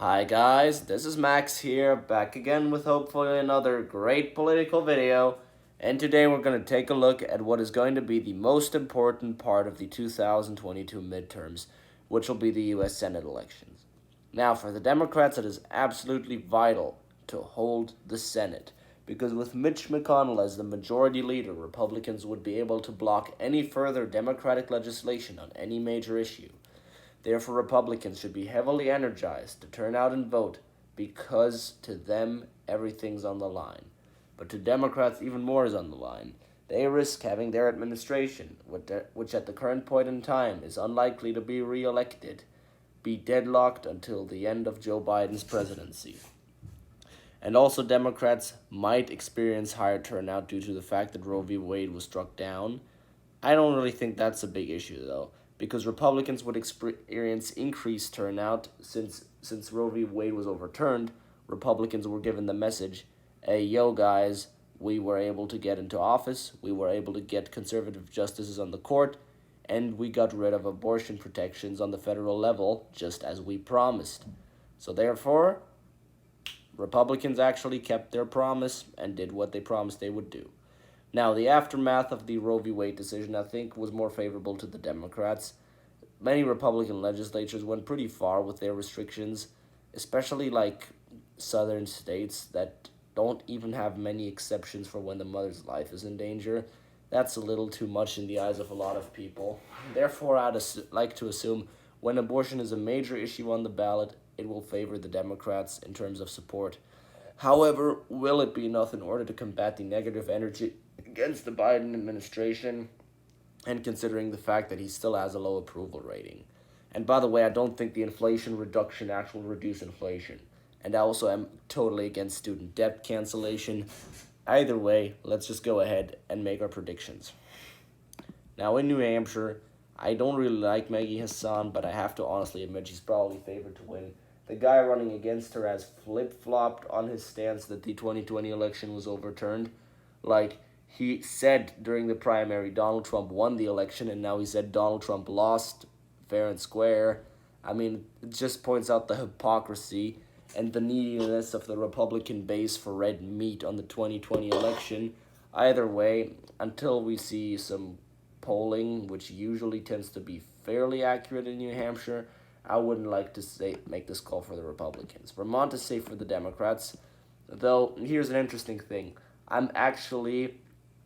Hi guys, this is Max here, back again with hopefully another great political video. And today we're going to take a look at what is going to be the most important part of the 2022 midterms, which will be the US Senate elections. Now, for the Democrats, it is absolutely vital to hold the Senate, because with Mitch McConnell as the majority leader, Republicans would be able to block any further Democratic legislation on any major issue. Therefore, Republicans should be heavily energized to turn out and vote because to them, everything's on the line. But to Democrats, even more is on the line. They risk having their administration, which at the current point in time is unlikely to be re-elected, be deadlocked until the end of Joe Biden's presidency. And also, Democrats might experience higher turnout due to the fact that Roe v. Wade was struck down. I don't really think that's a big issue though, because Republicans would experience increased turnout since Roe v. Wade was overturned. Republicans were given the message, "Hey, yo, guys, we were able to get into office. We were able to get conservative justices on the court, and we got rid of abortion protections on the federal level, just as we promised." So therefore, Republicans actually kept their promise and did what they promised they would do. Now, the aftermath of the Roe v. Wade decision, I think, was more favorable to the Democrats. Many Republican legislatures went pretty far with their restrictions, especially like southern states that don't even have many exceptions for when the mother's life is in danger. That's a little too much in the eyes of a lot of people. Therefore, like to assume when abortion is a major issue on the ballot, it will favor the Democrats in terms of support. However, will it be enough in order to combat the negative energy against the Biden administration, and considering the fact that he still has a low approval rating? And by the way, I don't think the Inflation Reduction Act will reduce inflation. And I also am totally against student debt cancellation. Either way, let's just go ahead and make our predictions. Now, in New Hampshire, I don't really like Maggie Hassan, but I have to honestly admit she's probably favored to win. The guy running against her has flip-flopped on his stance that the 2020 election was overturned. Like, he said during the primary Donald Trump won the election, and now he said Donald Trump lost fair and square. I mean, it just points out the hypocrisy and the neediness of the Republican base for red meat on the 2020 election. Either way, until we see some polling, which usually tends to be fairly accurate in New Hampshire, I wouldn't like to make this call for the Republicans. Vermont is safe for the Democrats, though here's an interesting thing. I'm actually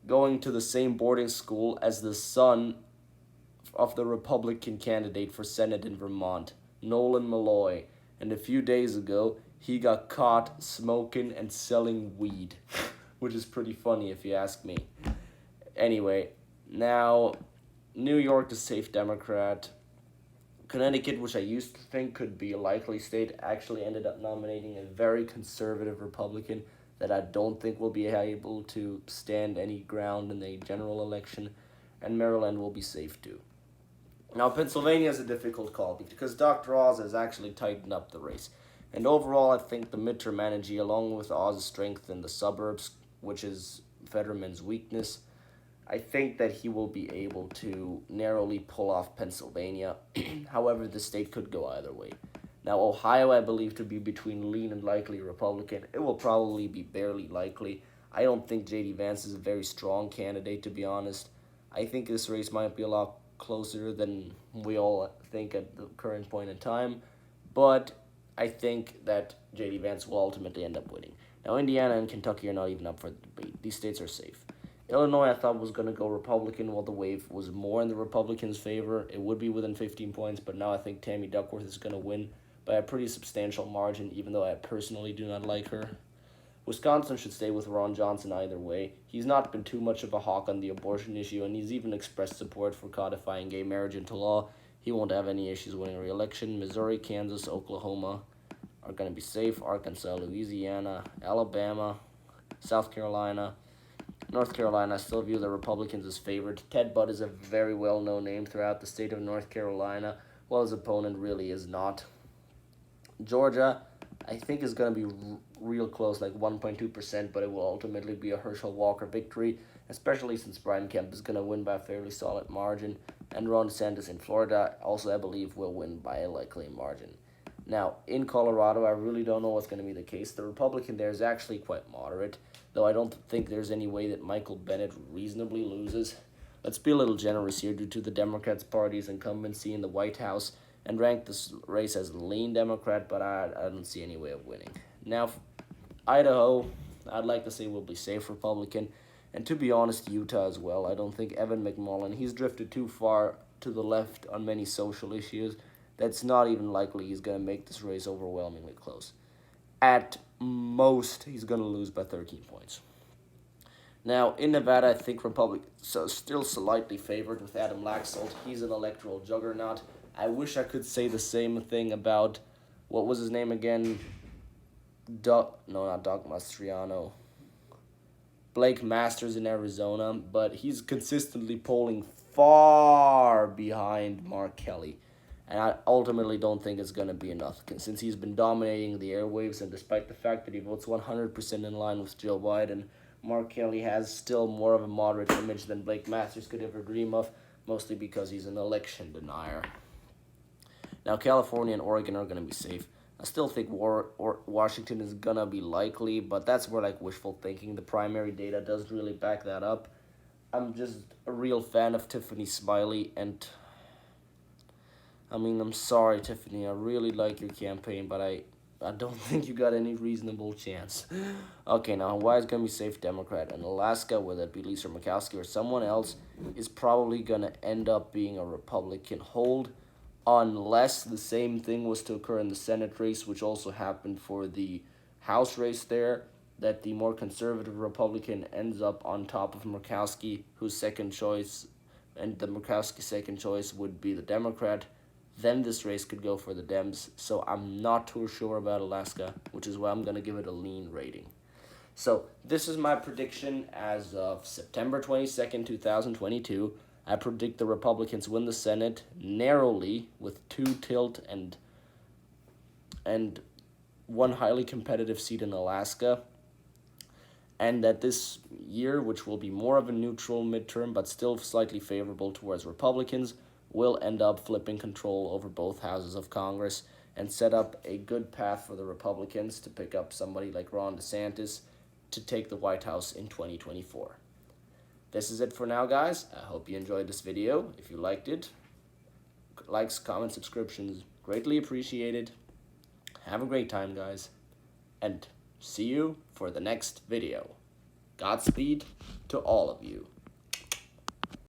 going to the same boarding school as the son of the Republican candidate for Senate in Vermont, Nolan Malloy, and a few days ago he got caught smoking and selling weed, which is pretty funny if you ask me. Anyway, now New York is safe Democrat. Connecticut, which I used to think could be a likely state, actually ended up nominating a very conservative Republican that I don't think will be able to stand any ground in the general election, and Maryland will be safe too. Now, Pennsylvania is a difficult call because Dr. Oz has actually tightened up the race. And overall, I think the midterm energy, along with Oz's strength in the suburbs, which is Fetterman's weakness, I think that he will be able to narrowly pull off Pennsylvania. However, the state could go either way. Now, Ohio, I believe to be between lean and likely Republican. It will probably be barely likely. I don't think J.D. Vance is a very strong candidate, to be honest. I think this race might be a lot closer than we all think at the current point in time, but I think that J.D. Vance will ultimately end up winning. Now, Indiana and Kentucky are not even up for the debate. These states are safe. Illinois, I thought, was going to go Republican, while the wave was more in the Republicans' favor. It would be within 15 points, but now I think Tammy Duckworth is going to win by a pretty substantial margin, even though I personally do not like her. Wisconsin should stay with Ron Johnson either way. He's not been too much of a hawk on the abortion issue, and he's even expressed support for codifying gay marriage into law. He won't have any issues winning re-election. Missouri, Kansas, Oklahoma are going to be safe. Arkansas, Louisiana, Alabama, South Carolina, North Carolina, I still view the Republicans as favored. Ted Budd is a very well-known name throughout the state of North Carolina, while his opponent really is not. Georgia, I think, is going to be real close, like 1.2%, but it will ultimately be a Herschel Walker victory, especially since Brian Kemp is going to win by a fairly solid margin. And Ron DeSantis in Florida also, I believe, will win by a likely margin. Now, in Colorado, I really don't know what's going to be the case. The Republican there is actually quite moderate, though I don't think there's any way that Michael Bennet reasonably loses. Let's be a little generous here due to the Democrats' party's incumbency in the White House and rank this race as lean Democrat, but I don't see any way of winning. Now, Idaho, I'd like to say will be safe Republican, and to be honest, Utah as well. I don't think Evan McMullin, he's drifted too far to the left on many social issues. That's not even likely he's going to make this race overwhelmingly close. At most, he's going to lose by 13 points. Now, in Nevada, I think Republicans are still slightly favored with Adam Laxalt. He's an electoral juggernaut. I wish I could say the same thing about, what was his name again? Not Doug Mastriano. Blake Masters in Arizona, but he's consistently polling far behind Mark Kelly. And I ultimately don't think it's going to be enough, since he's been dominating the airwaves, and despite the fact that he votes 100% in line with Joe Biden, Mark Kelly has still more of a moderate image than Blake Masters could ever dream of, mostly because he's an election denier. Now, California and Oregon are going to be safe. I still think Washington is going to be likely, but that's more like wishful thinking. The primary data does really back that up. I'm just a real fan of Tiffany Smiley, and I'm sorry, Tiffany. I really like your campaign, but I don't think you got any reasonable chance. Okay, now Hawaii's going to be safe Democrat, and Alaska, whether it be Lisa Murkowski or someone else, is probably going to end up being a Republican hold, unless the same thing was to occur in the Senate race, which also happened for the House race there, that the more conservative Republican ends up on top of Murkowski, whose second choice, and the Murkowski second choice would be the Democrat. Then this race could go for the Dems, so I'm not too sure about Alaska, which is why I'm going to give it a lean rating. So this is my prediction as of September 22nd, 2022. I predict the Republicans win the Senate narrowly with 2 tilt and one highly competitive seat in Alaska. And that this year, which will be more of a neutral midterm but still slightly favorable towards Republicans, will end up flipping control over both houses of Congress and set up a good path for the Republicans to pick up somebody like Ron DeSantis to take the White House in 2024. This is it for now, guys. I hope you enjoyed this video. If you liked it, likes, comments, subscriptions, greatly appreciated. Have a great time, guys, and see you for the next video. Godspeed to all of you.